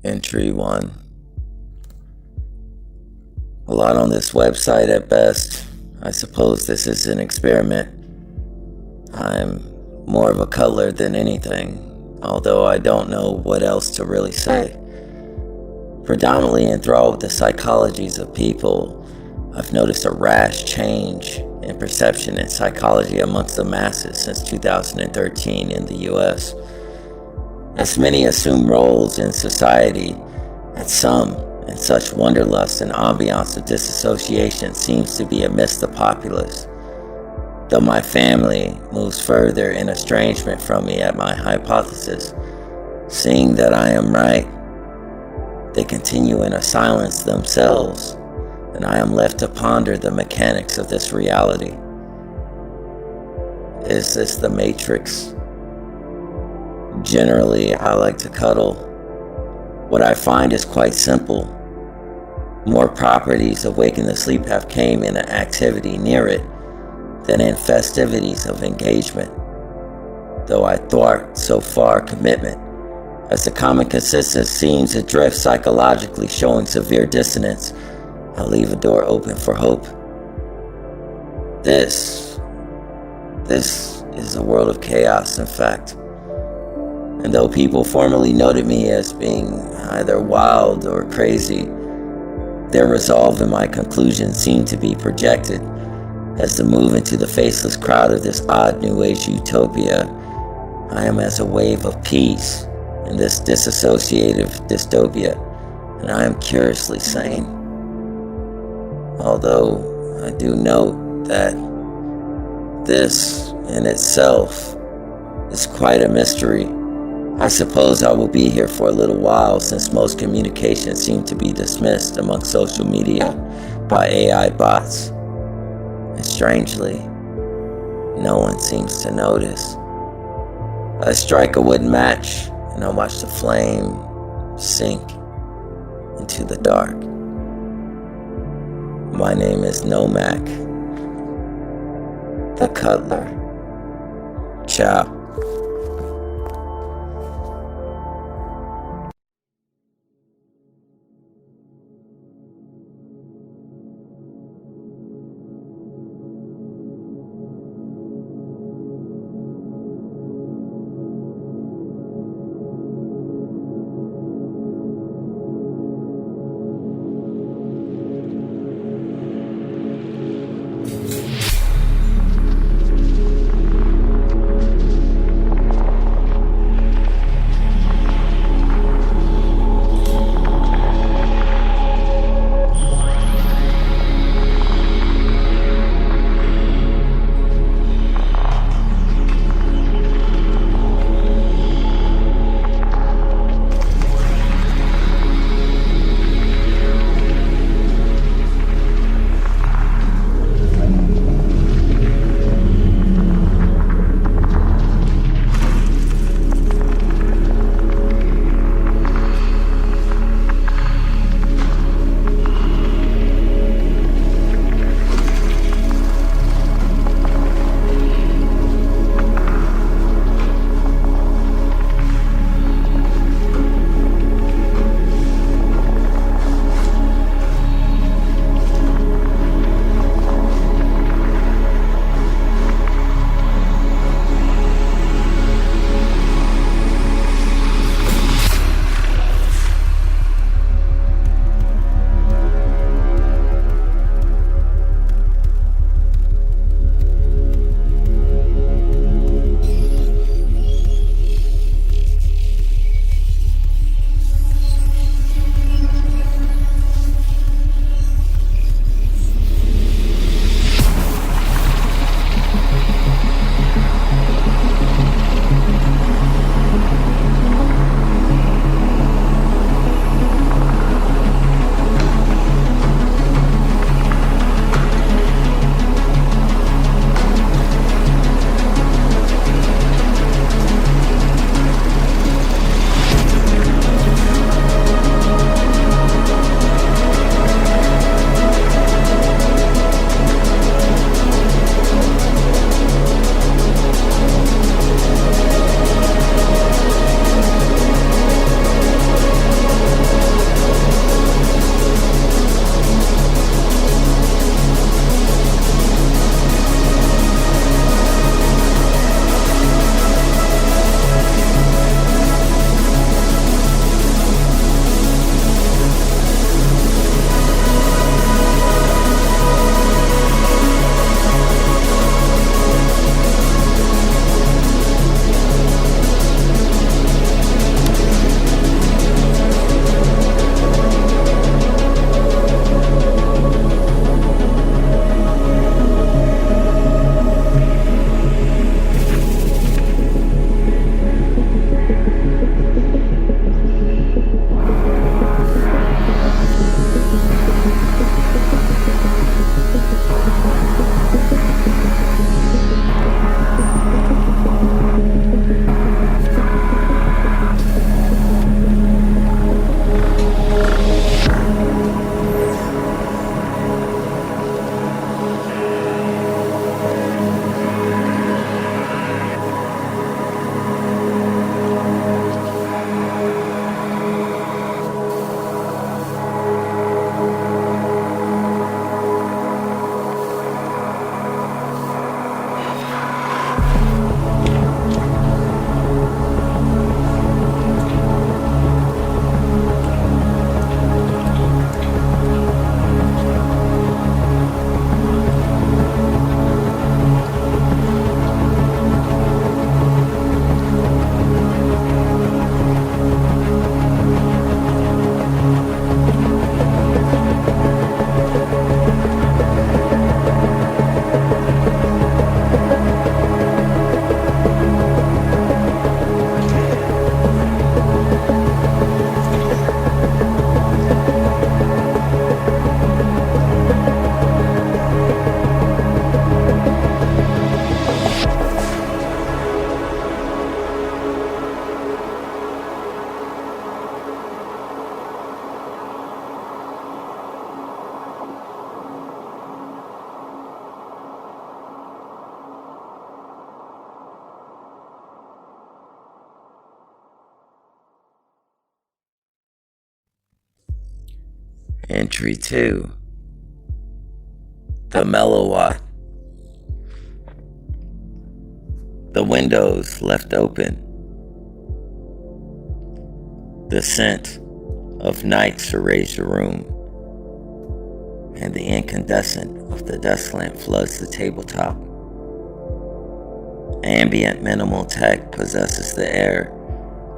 Entry 1. A lot on this website at best. I suppose this is an experiment. I'm more of a cuddler than anything, although I don't know what else to really say. Predominantly enthralled with the psychologies of people, I've noticed a rash change in perception and psychology amongst the masses since 2013 in the US. As many assume roles in society, and some, in such wanderlust and ambiance of disassociation, seems to be amidst the populace. Though my family moves further in estrangement from me at my hypothesis, seeing that I am right, they continue in a silence themselves, and I am left to ponder the mechanics of this reality. Is this the Matrix? Generally, I like to cuddle. What I find is quite simple. More properties of waking the sleep have came in an activity near it than in festivities of engagement, though I thwart so far commitment, as the common consensus seems to drift psychologically, showing severe dissonance. I leave a door open for hope. This is a world of chaos, in fact. And though people formerly noted me as being either wild or crazy, their resolve in my conclusions seemed to be projected as the move into the faceless crowd of this odd new age utopia. I am as a wave of peace in this disassociative dystopia, and I am curiously sane. Although I do note that this in itself is quite a mystery. I suppose I will be here for a little while, since most communications seem to be dismissed among social media by AI bots. And strangely, no one seems to notice. I strike a wood match and I watch the flame sink into the dark. My name is Nomak, the Cuddler. Ciao. Entry 2. The Mellowatt. The windows left open. The scent of night surrounds the room, and the incandescent of the desk lamp floods the tabletop. Ambient minimal tech possesses the air,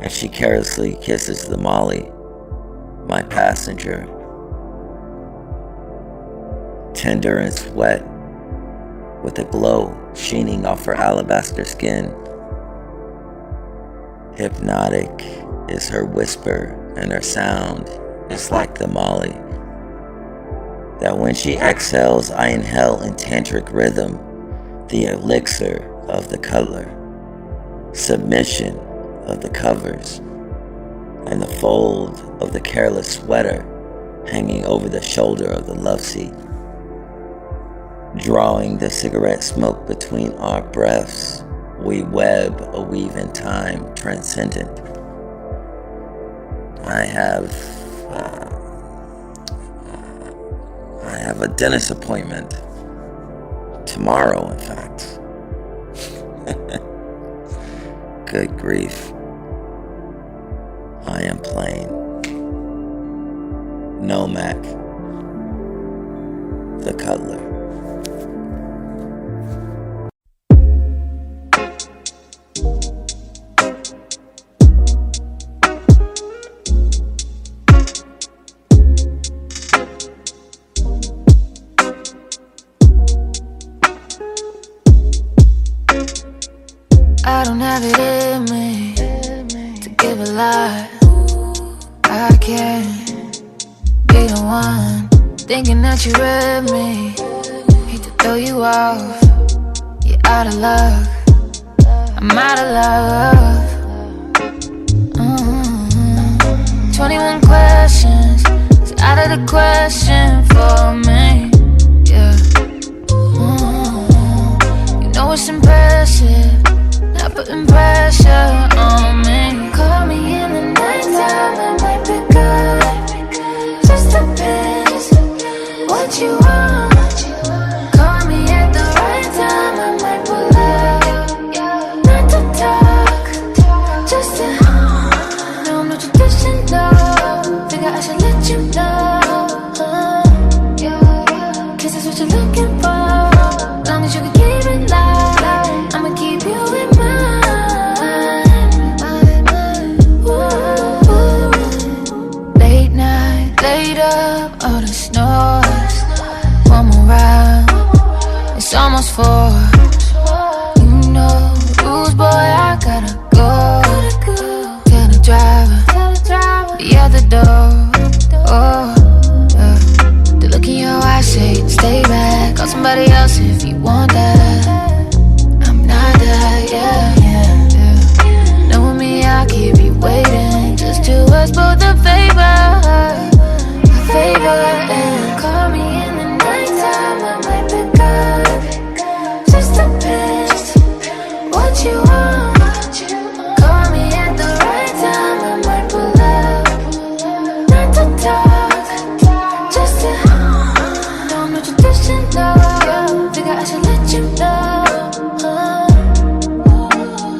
and she carelessly kisses the Molly, my passenger. Tender and sweat, with a glow sheening off her alabaster skin. Hypnotic is her whisper, and her sound is like the Molly. That when she exhales, I inhale in tantric rhythm, the elixir of the color, submission of the covers, and the fold of the careless sweater hanging over the shoulder of the love seat. Drawing the cigarette smoke between our breaths, we web a weave in time transcendent. I have a dentist appointment tomorrow, in fact. Good grief. I am playing Nomak, the Cutler. I don't have it in me to give a lie. I can't be the one thinking that you read me. Hate to throw you off, you're out of luck. I'm out of love. 21 questions, it's out of the question for me. Yeah. You know it's impressive, not putting pressure on me. Call me in the nighttime, I might pick up. Just depends what you want. Call me at the right time, I might pull up. Not to talk, just to know I'm no traditional. Figure I should let you know. Cause that's what you're looking for. Long as you can keep it light, I'ma keep you in mind. Late night, laid up, all the snores. One more round, it's almost 4. You know the rules, boy, I gotta go. Tell the driver, be at the door. Oh, yeah. The look in your eyes say, stay back. Call somebody else if you want that. I'm not that, yeah. Knowing me, I'll keep you waiting. Just do us both a favor. And call me in the nighttime, I might pick up. Just depends what you want. Call me at the right time, I might pull up. Not to talk, just to know I'm no traditional. Figure I should let you know.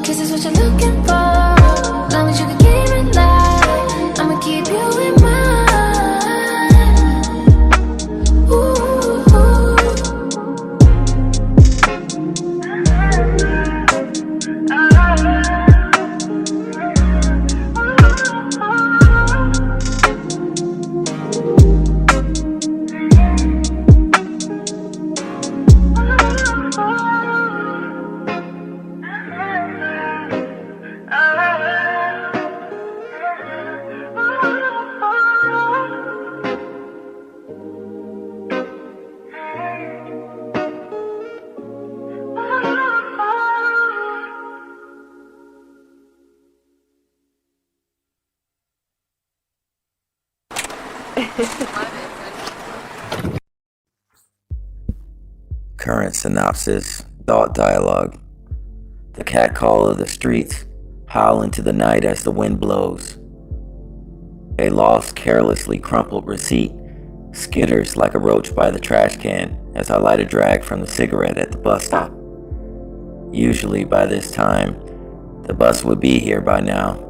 Cause that's what you're looking for. Long as you can keep it light, I'ma keep you in mind. Current synopsis, thought dialogue. The cat call of the streets howl into the night as the wind blows. A lost, carelessly crumpled receipt skitters like a roach by the trash can as I light a drag from the cigarette at the bus stop. Usually by this time, the bus would be here by now.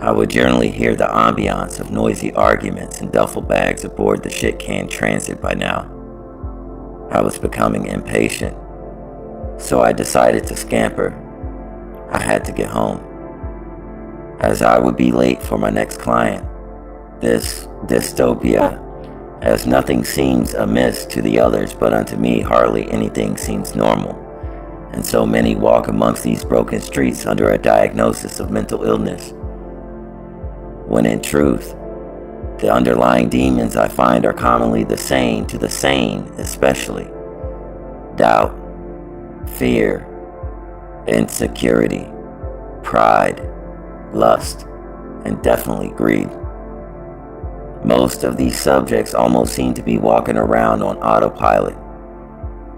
I would generally hear the ambiance of noisy arguments and duffel bags aboard the shit can transit by now. I was becoming impatient, so I decided to scamper. I had to get home, as I would be late for my next client. This dystopia, as nothing seems amiss to the others, but unto me hardly anything seems normal, and so many walk amongst these broken streets under a diagnosis of mental illness, when in truth, the underlying demons I find are commonly the same to the sane, especially doubt, fear, insecurity, pride, lust, and definitely greed. Most of these subjects almost seem to be walking around on autopilot,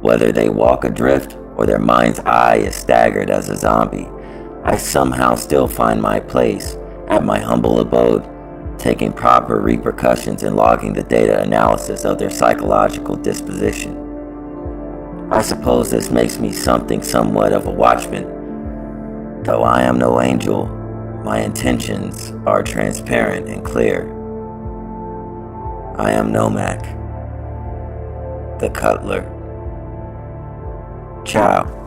whether they walk adrift or their mind's eye is staggered as a zombie. I somehow still find my place at my humble abode, taking proper repercussions and logging the data analysis of their psychological disposition. I suppose this makes me something somewhat of a watchman. Though I am no angel, my intentions are transparent and clear. I am Nomak, the Cutler. Ciao.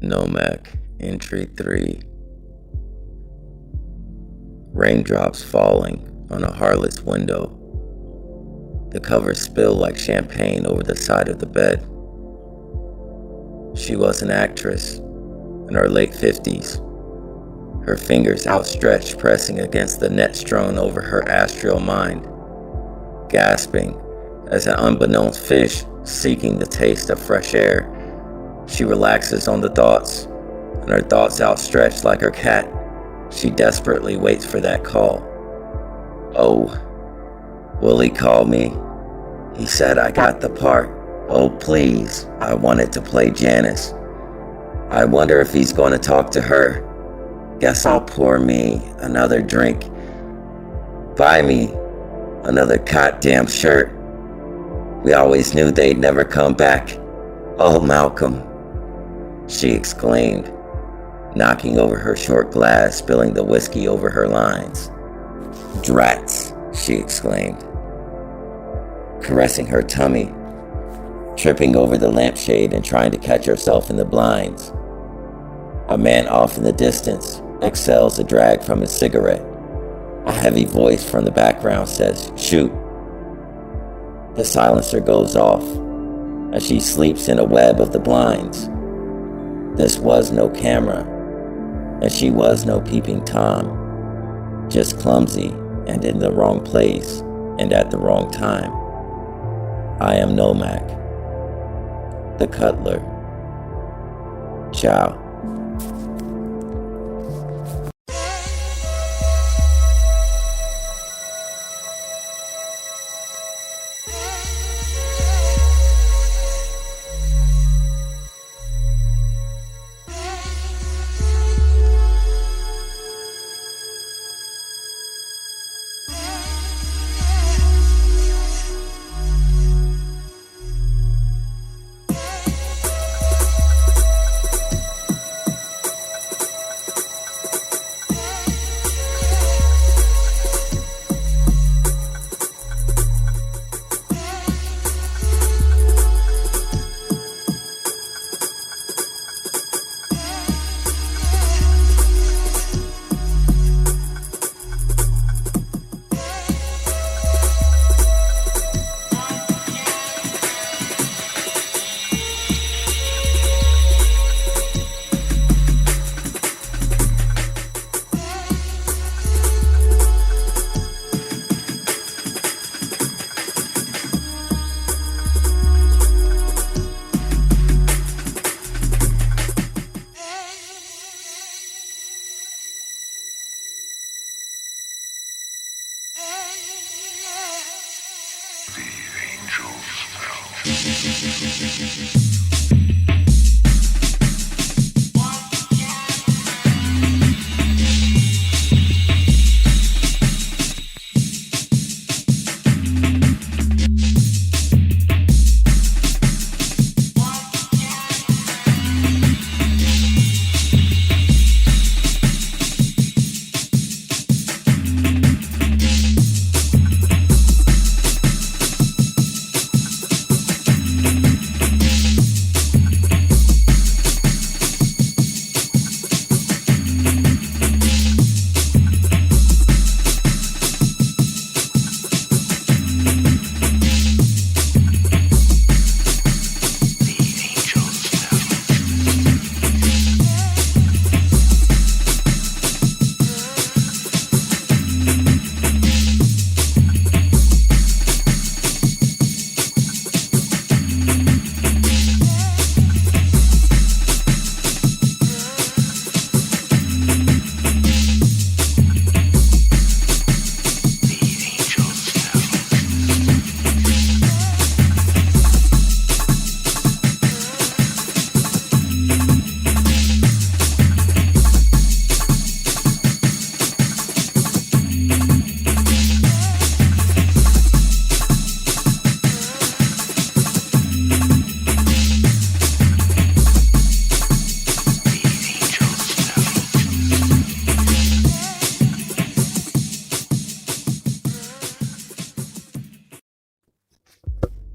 Nomak, Entry 3. Raindrops falling on a heartless window. The covers spill like champagne over the side of the bed. She was an actress in her late 50s, her fingers outstretched pressing against the net strewn over her astral mind, gasping as an unbeknownst fish seeking the taste of fresh air. She relaxes on the thoughts, and her thoughts outstretched like her cat. She desperately waits for that call. Oh, will he call me? He said I got the part. Oh, please, I wanted to play Janice. I wonder if he's going to talk to her. Guess I'll pour me another drink. Buy me another goddamn shirt. We always knew they'd never come back. Oh, Malcolm, she exclaimed, knocking over her short glass, spilling the whiskey over her lines. Drats, she exclaimed, caressing her tummy, tripping over the lampshade and trying to catch herself in the blinds. A man off in the distance exhales a drag from his cigarette. A heavy voice from the background says, "Shoot." The silencer goes off as she sleeps in a web of the blinds. This was no camera, and she was no peeping Tom, just clumsy and in the wrong place and at the wrong time. I am Nomak, the Cutler. Ciao.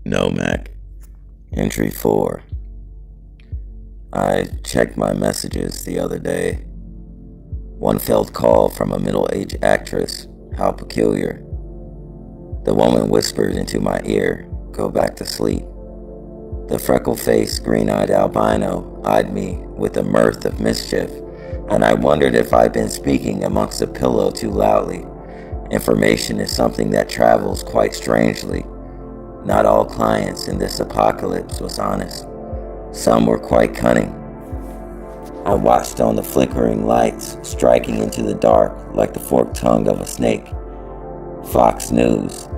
Nomak, Entry 4. I checked my messages the other day. One failed call from a middle-aged actress. How peculiar. The woman whispered into my ear, "Go back to sleep." The freckle-faced, green-eyed albino eyed me with a mirth of mischief, and I wondered if I'd been speaking amongst a pillow too loudly. Information is something that travels quite strangely. Not all clients in this apocalypse was honest. Some were quite cunning. I watched on the flickering lights, striking into the dark like the forked tongue of a snake. Fox News,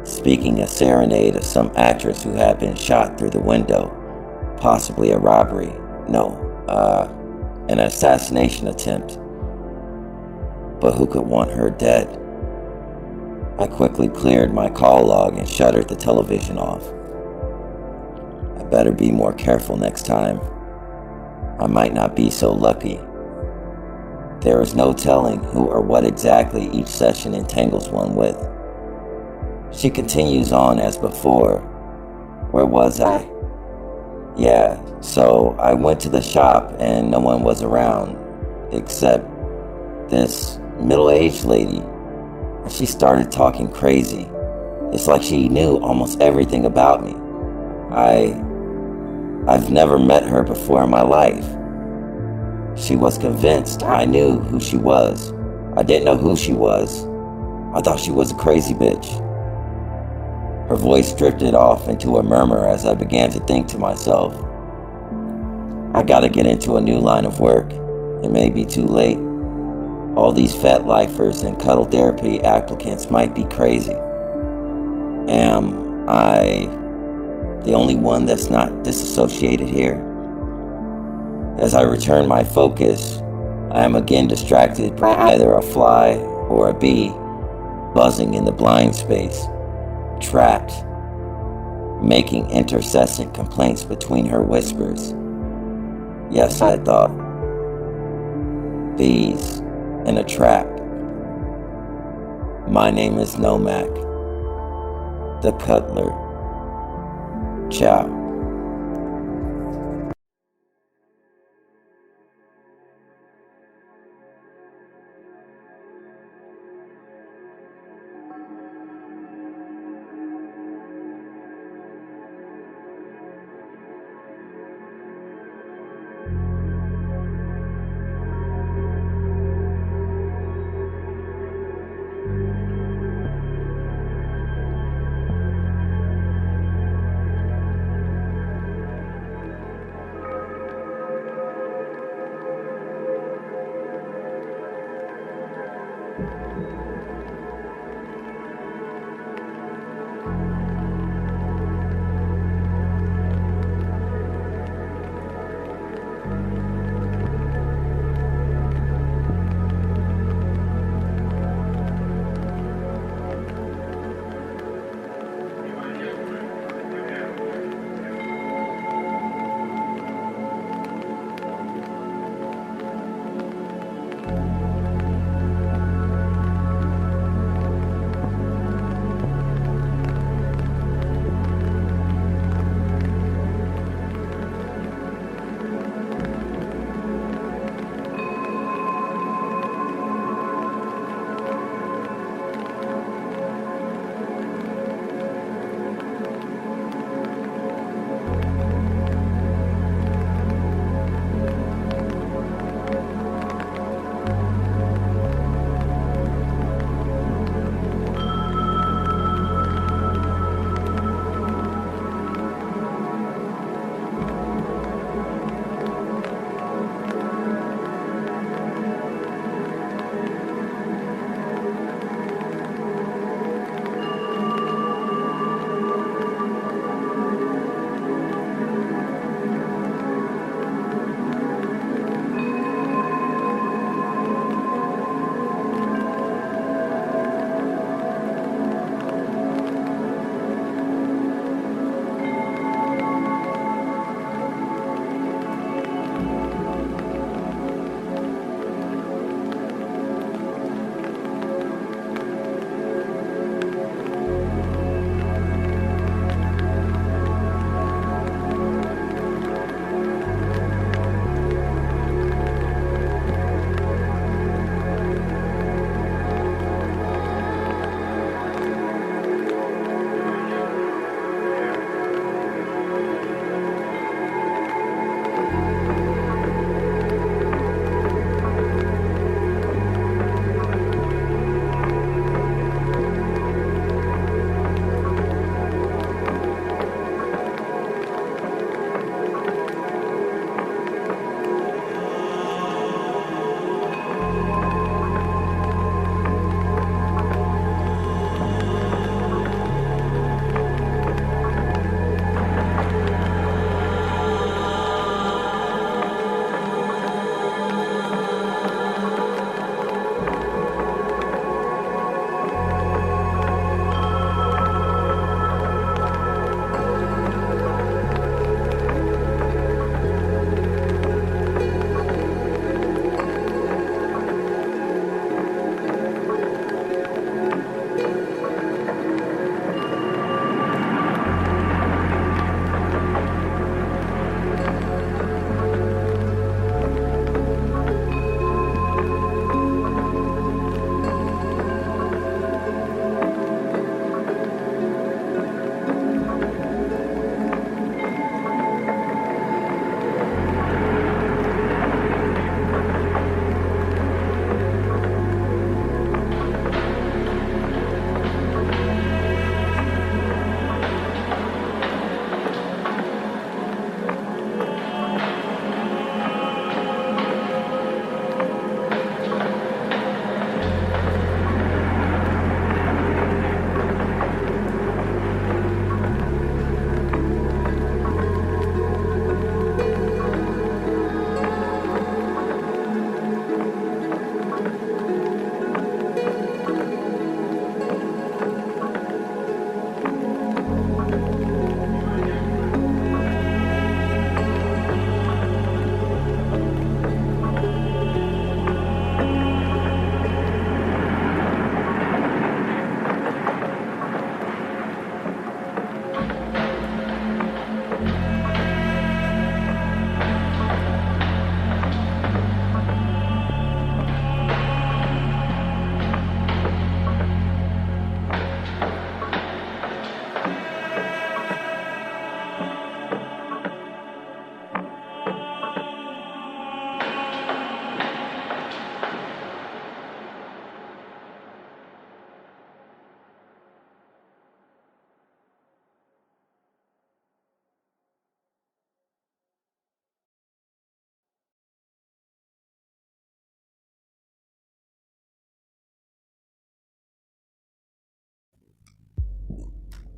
speaking a serenade of some actress who had been shot through the window. Possibly a robbery. No, an assassination attempt. But who could want her dead? I quickly cleared my call log and shuttered the television off. I better be more careful next time. I might not be so lucky. There is no telling who or what exactly each session entangles one with. She continues on as before. Where was I? Yeah, so I went to the shop and no one was around except this middle-aged lady. And she started talking crazy. It's like she knew almost everything about me. I've never met her before in my life. She was convinced I knew who she was. I didn't know who she was. I thought she was a crazy bitch. Her voice drifted off into a murmur as I began to think to myself, I gotta get into a new line of work. It may be too late. All these fat lifers and cuddle therapy applicants might be crazy. Am I the only one that's not disassociated here? As I return my focus, I am again distracted by either a fly or a bee buzzing in the blind space, trapped, making incessant complaints between her whispers. Yes, I thought. Bees in a trap. My name is Nomak, the Cutler. Ciao.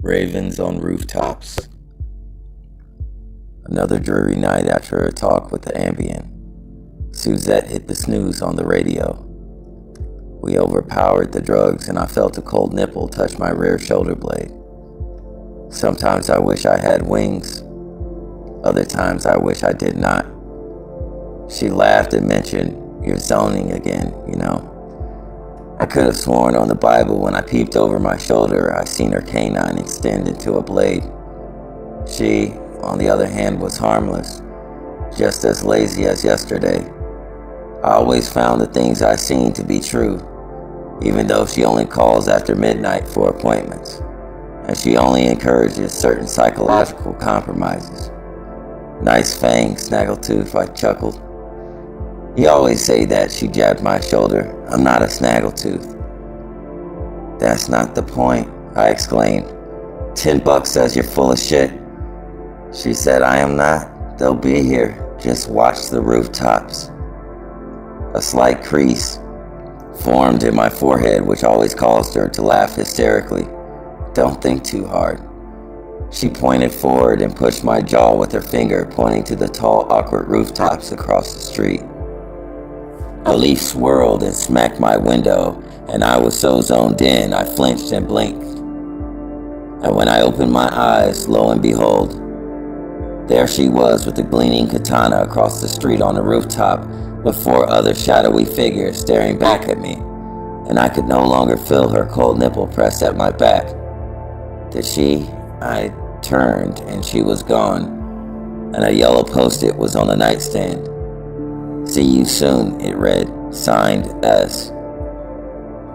Ravens on rooftops. Another dreary night after a talk with the Ambient. Suzette hit the snooze on the radio. We overpowered the drugs and I felt a cold nipple touch my rear shoulder blade. Sometimes I wish I had wings. Other times I wish I did not. She laughed and mentioned, "You're zoning again, you know." I could have sworn on the Bible when I peeped over my shoulder I seen her canine extend into a blade. She, on the other hand, was harmless, just as lazy as yesterday. I always found the things I seen to be true, even though she only calls after midnight for appointments, and she only encourages certain psychological compromises. "Nice fang, Snaggletooth," I chuckled. "You always say that," she jabbed my shoulder. "I'm not a snaggletooth." "That's not the point," I exclaimed. $10 says you're full of shit." She said, "I am not. They'll be here. Just watch the rooftops." A slight crease formed in my forehead, which always caused her to laugh hysterically. "Don't think too hard." She pointed forward and pushed my jaw with her finger, pointing to the tall, awkward rooftops across the street. A leaf swirled and smacked my window, and I was so zoned in I flinched and blinked. And when I opened my eyes, lo and behold, there she was with the gleaming katana across the street on the rooftop with 4 other shadowy figures staring back at me, and I could no longer feel her cold nipple pressed at my back. Did she? I turned and she was gone, and a yellow post-it was on the nightstand. "See you soon," it read, signed S.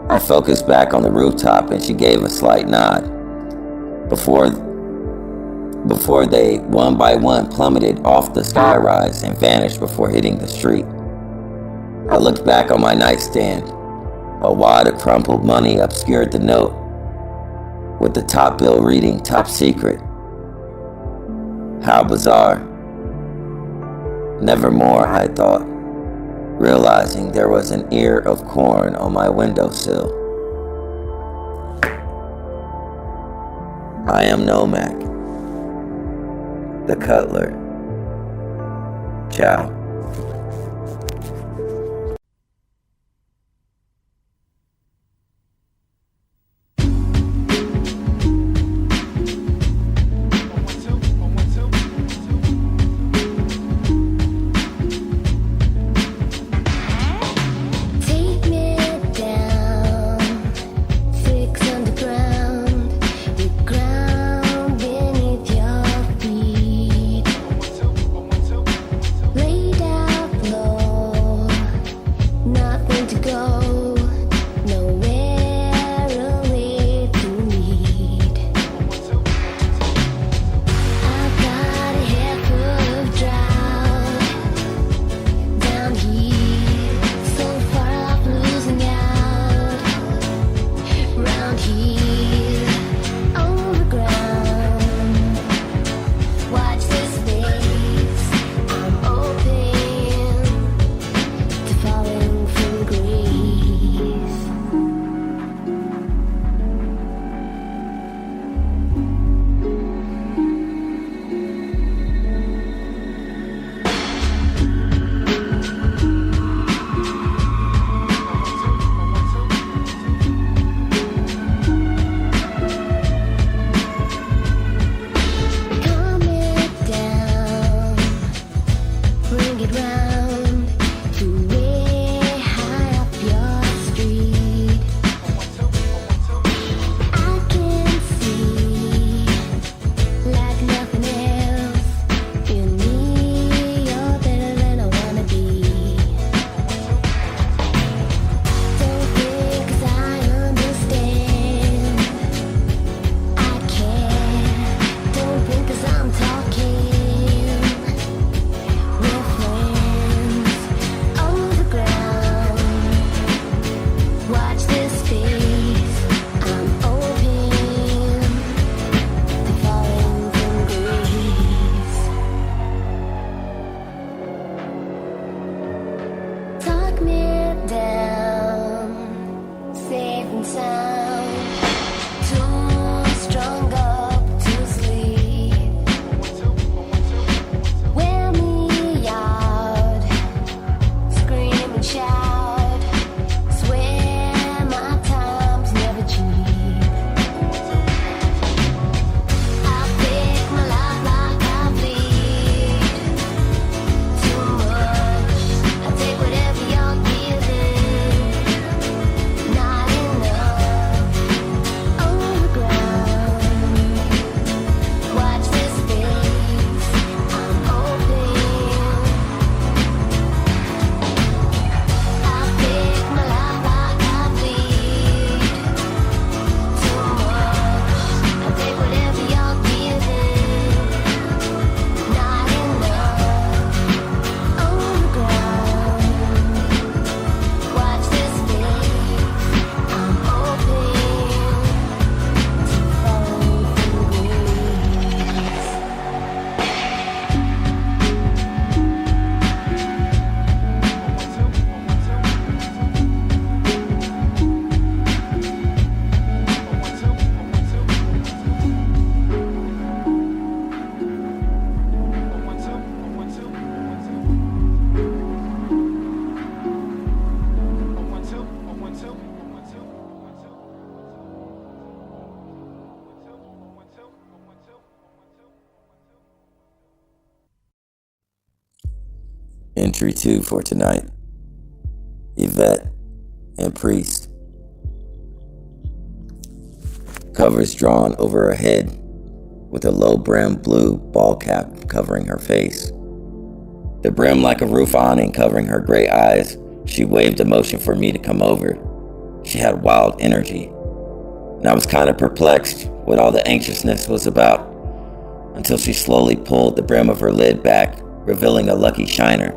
I focused back on the rooftop and she gave a slight nod before they, one by one, plummeted off the skyrise and vanished before hitting the street. I looked back on my nightstand. A wad of crumpled money obscured the note, with the top bill reading "Top Secret." How bizarre. Nevermore, I thought, realizing there was an ear of corn on my windowsill. I am Nomak, the Cutler. Ciao. Entry 2 for tonight. Yvette and Priest. Covers drawn over her head, with a low-brimmed blue ball cap covering her face. The brim like a roof awning covering her gray eyes. She waved a motion for me to come over. She had wild energy, and I was kind of perplexed what all the anxiousness was about, until she slowly pulled the brim of her lid back, revealing a lucky shiner.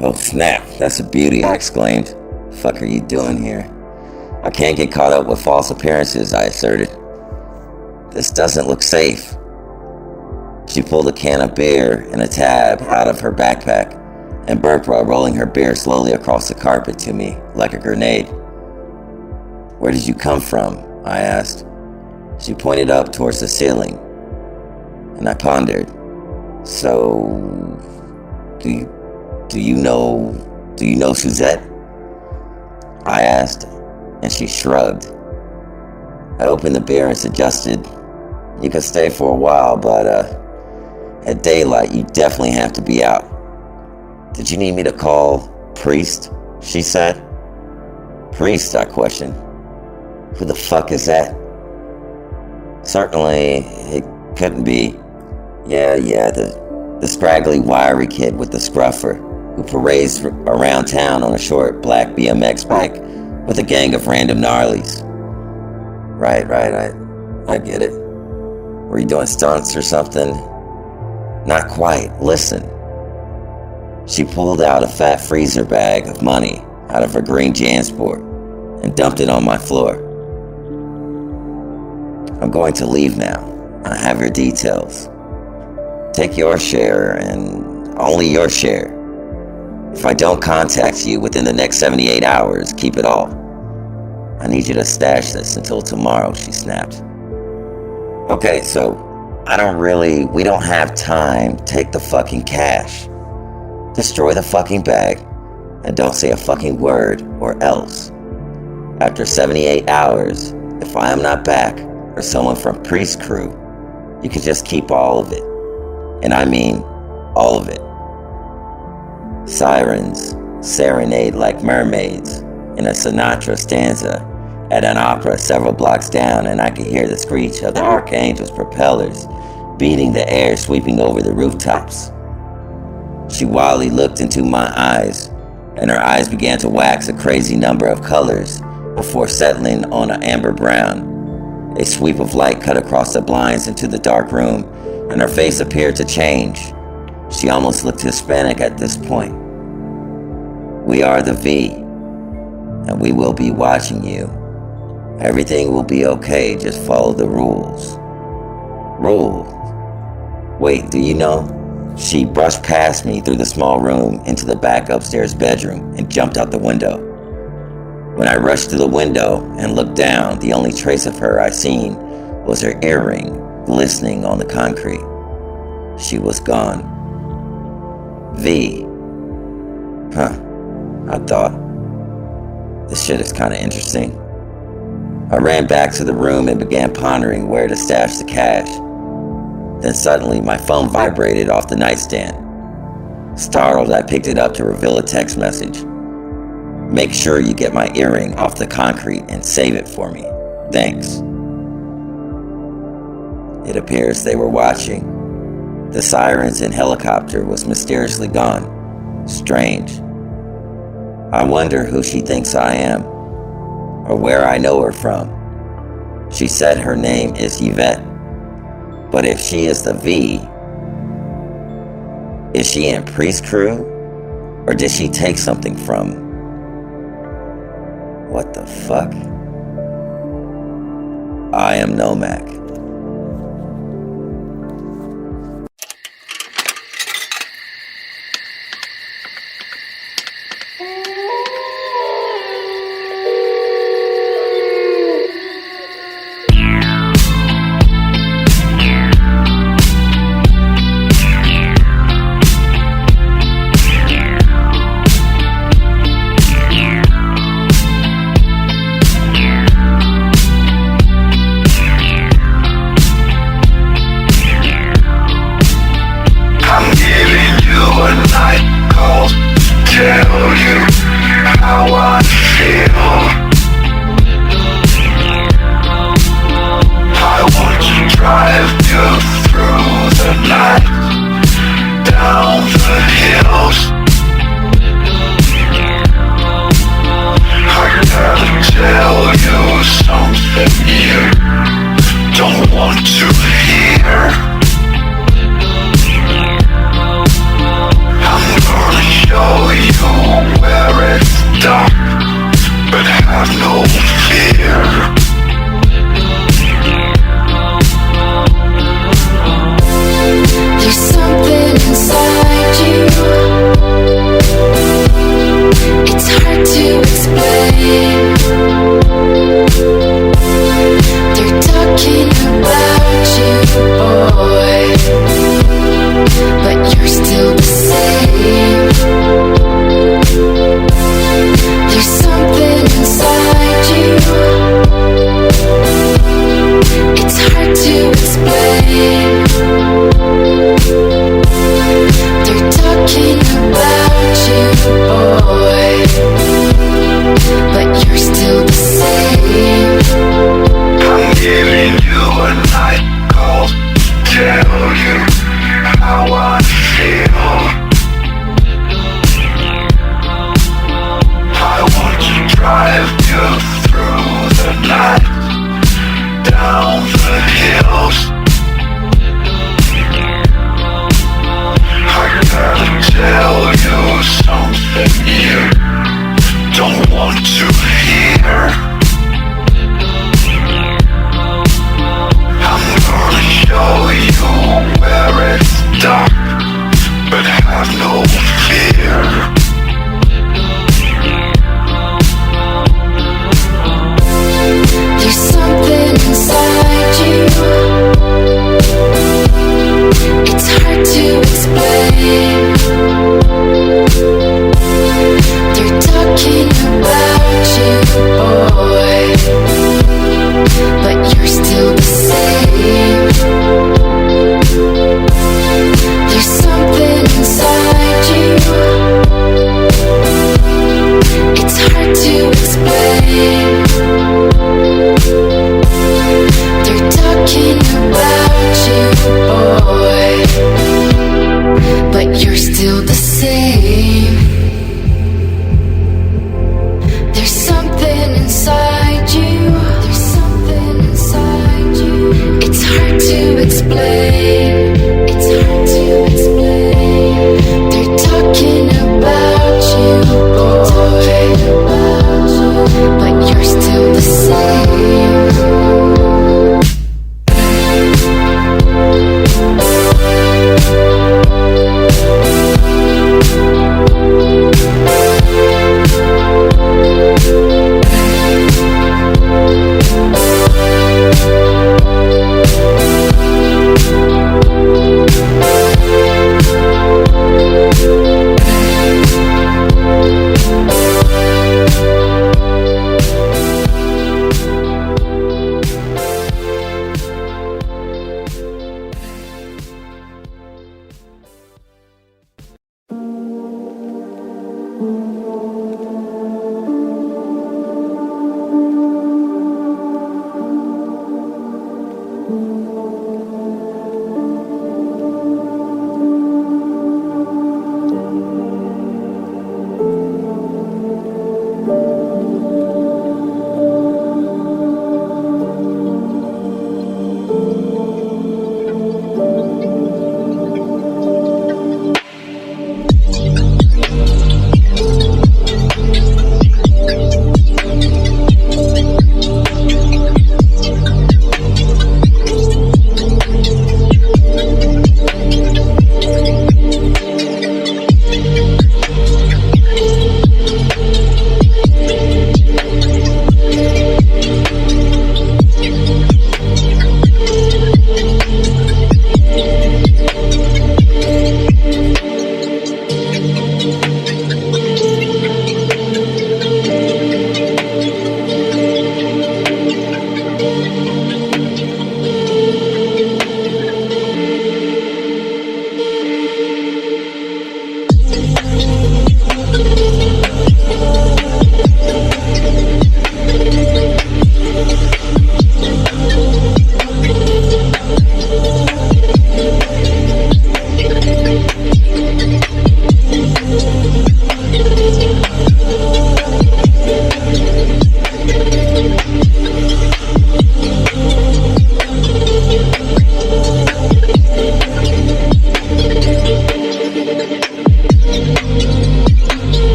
"Oh snap, that's a beauty," I exclaimed. "Fuck are you doing here?" "I can't get caught up with false appearances," I asserted. "This doesn't look safe." She pulled a can of beer and a tab out of her backpack and burped while rolling her beer slowly across the carpet to me like a grenade. "Where did you come from?" I asked. She pointed up towards the ceiling, and I pondered. "So, do you know Suzette?" I asked, and she shrugged. I opened the beer and suggested, "You could stay for a while, but at daylight you definitely have to be out." "Did you need me to call Priest?" she said. "Priest?" I questioned. "Who the fuck is that?" "Certainly, it couldn't be. Yeah, the scraggly, wiry kid with the scruffer who parades around town on a short black BMX bike with a gang of random gnarlies." Right, I get it. "Were you doing stunts or something?" "Not quite. Listen." She pulled out a fat freezer bag of money out of her green JanSport and dumped it on my floor. "I'm going to leave now. I have your details. Take your share and only your share. If I don't contact you within the next 78 hours, keep it all. I need you to stash this until tomorrow," she snapped. "Okay, so we don't have time. Take the fucking cash. Destroy the fucking bag and don't say a fucking word or else. After 78 hours, if I am not back or someone from Priest's crew, you can just keep all of it. And I mean all of it." Sirens serenade like mermaids in a Sinatra stanza at an opera several blocks down, and I could hear the screech of the Archangel's propellers beating the air, sweeping over the rooftops. She wildly looked into my eyes, and her eyes began to wax a crazy number of colors before settling on an amber brown. A sweep of light cut across the blinds into the dark room, and her face appeared to change. She almost looked Hispanic at this point. "We are the V, and we will be watching you. Everything will be okay, just follow the rules." "Rules? Wait, do you know?" She brushed past me through the small room into the back upstairs bedroom and jumped out the window. When I rushed to the window and looked down, the only trace of her I seen was her earring glistening on the concrete. She was gone. V. Huh, I thought. This shit is kind of interesting. I ran back to the room and began pondering where to stash the cash. Then suddenly my phone vibrated off the nightstand. Startled, I picked it up to reveal a text message. "Make sure you get my earring off the concrete and save it for me. Thanks." It appears they were watching. The sirens and helicopter was mysteriously gone. Strange. I wonder who she thinks I am, or where I know her from. She said her name is Yvette, but if she is the V, is she in Priest crew, or did she take something from? What the fuck? I am Nomak.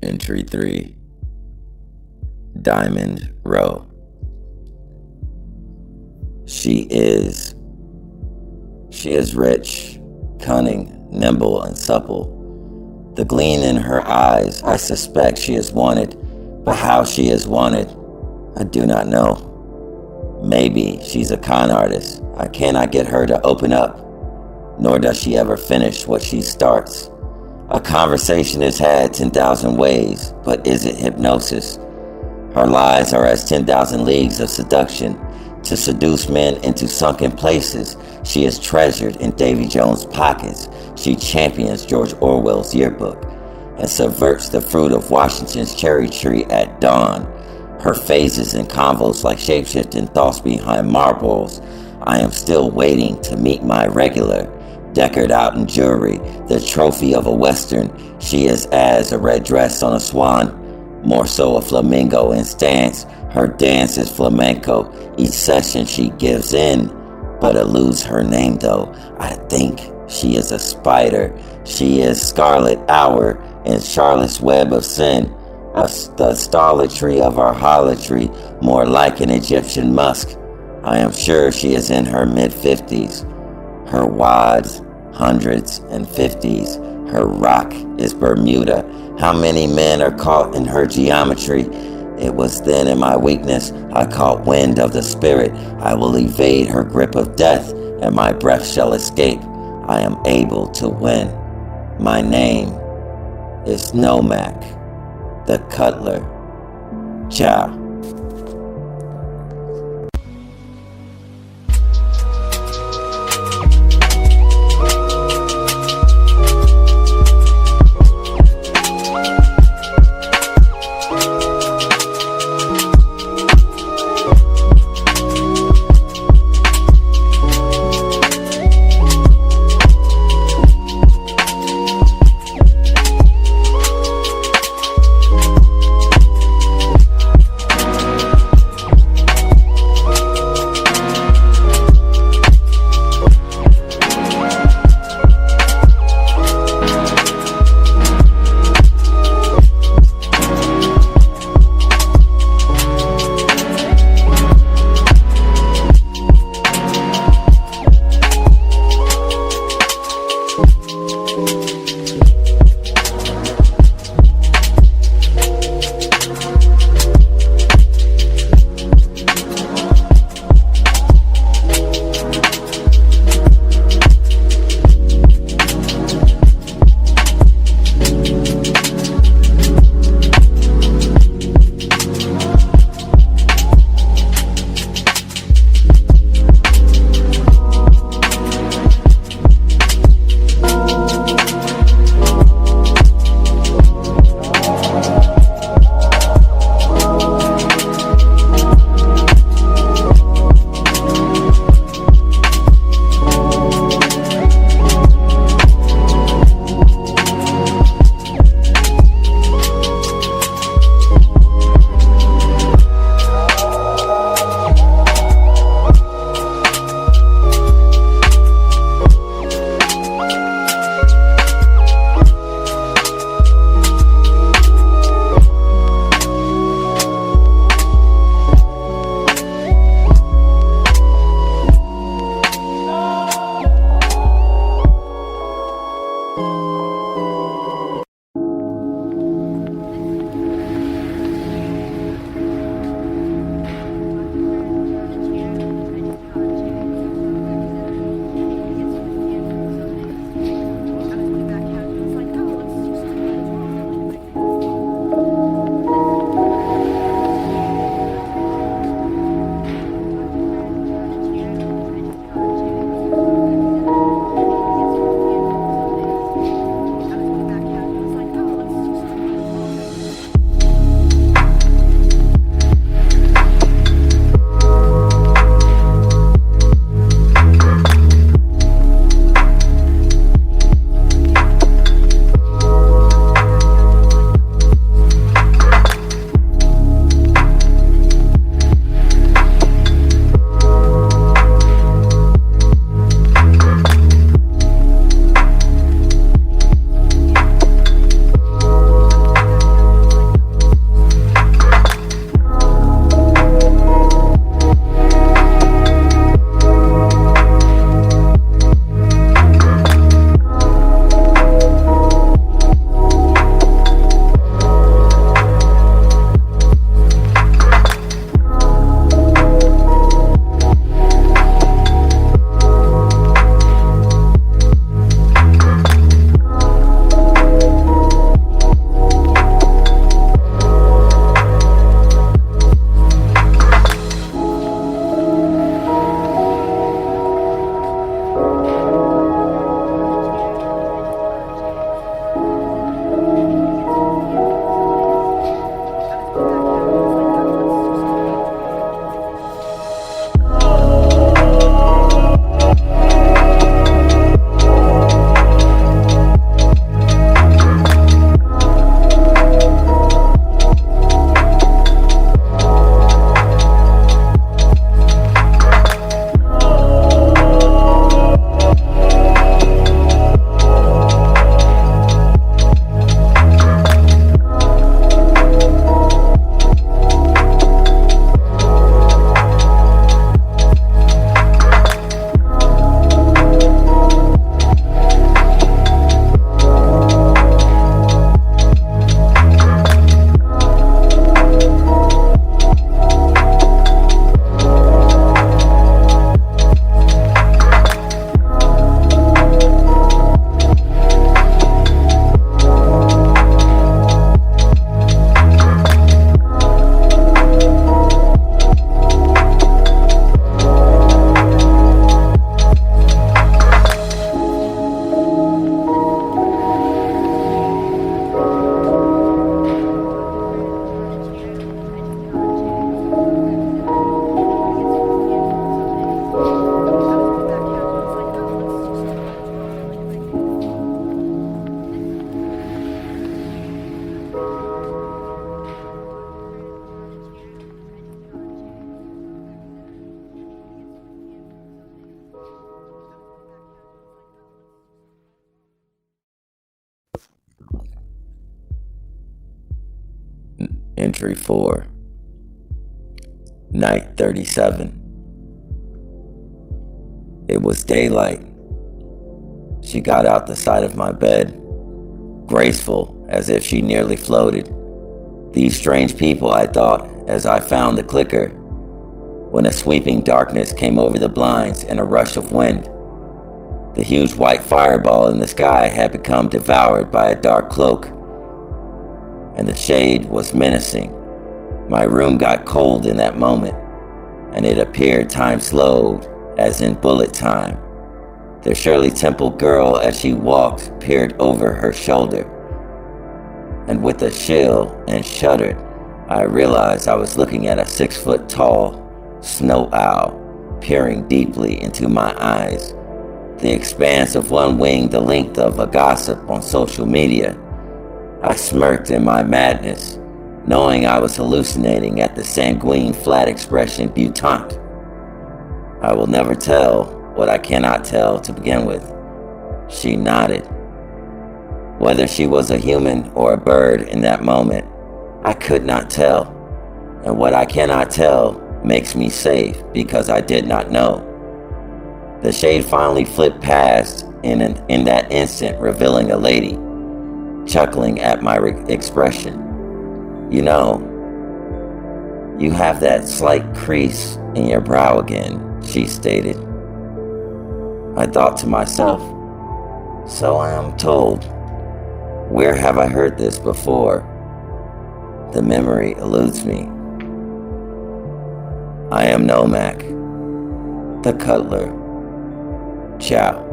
Entry 3, Diamond Row. She is rich, cunning, nimble, and supple. The gleam in her eyes, I suspect she is wanted, but how she is wanted, I do not know. Maybe she's a con artist. I cannot get her to open up. nor does she ever finish what she starts. A conversation is had 10,000 ways, but is it hypnosis? Her lies are as 10,000 leagues of seduction. To seduce men into sunken places, she is treasured in Davy Jones' pockets. She champions George Orwell's yearbook and subverts the fruit of Washington's cherry tree at dawn. Her phases and convos like shapeshifting thoughts behind marbles. I am still waiting to meet my regular, decorated out in jewelry, the trophy of a western. She is as a red dress on a swan, more so a flamingo in stance. Her dance is flamenco. Each session she gives in, but eludes her name though. I think she is a spider. She is Scarlet Hour in Charlotte's web of sin. The starletry of her harlotry, more like an Egyptian musk. I am sure she is in her mid-50s. Her wads, hundreds and fifties. Her rock is Bermuda. How many men are caught in her geometry? It was then in my weakness I caught wind of the spirit. I will evade her grip of death, and my breath shall escape. I am able to win. My name is Nomak, the Cutler. Ciao. Entry 4. Night 37. It was daylight. She got out the side of my bed, graceful as if she nearly floated. These strange people, I thought, as I found the clicker, when a sweeping darkness came over the blinds and a rush of wind. The huge white fireball in the sky had become devoured by a dark cloak, and the shade was menacing. My room got cold in that moment, and it appeared time slowed, as in bullet time. The Shirley Temple girl, as she walked, peered over her shoulder, and with a chill and shuddered, I realized I was looking at a 6-foot-tall snow owl, peering deeply into my eyes, the expanse of one wing the length of a gossip on social media. I smirked in my madness, knowing I was hallucinating at the sanguine flat expression butante. I will never tell what I cannot tell to begin with. She nodded. Whether she was a human or a bird in that moment, I could not tell. And what I cannot tell makes me safe because I did not know. The shade finally flipped past in that instant, revealing a lady, chuckling at my expression. You know, you have that slight crease in your brow again, she stated. I thought to myself, so I am told. Where have I heard this before? The memory eludes me. I am Nomak, the Cutler. Ciao.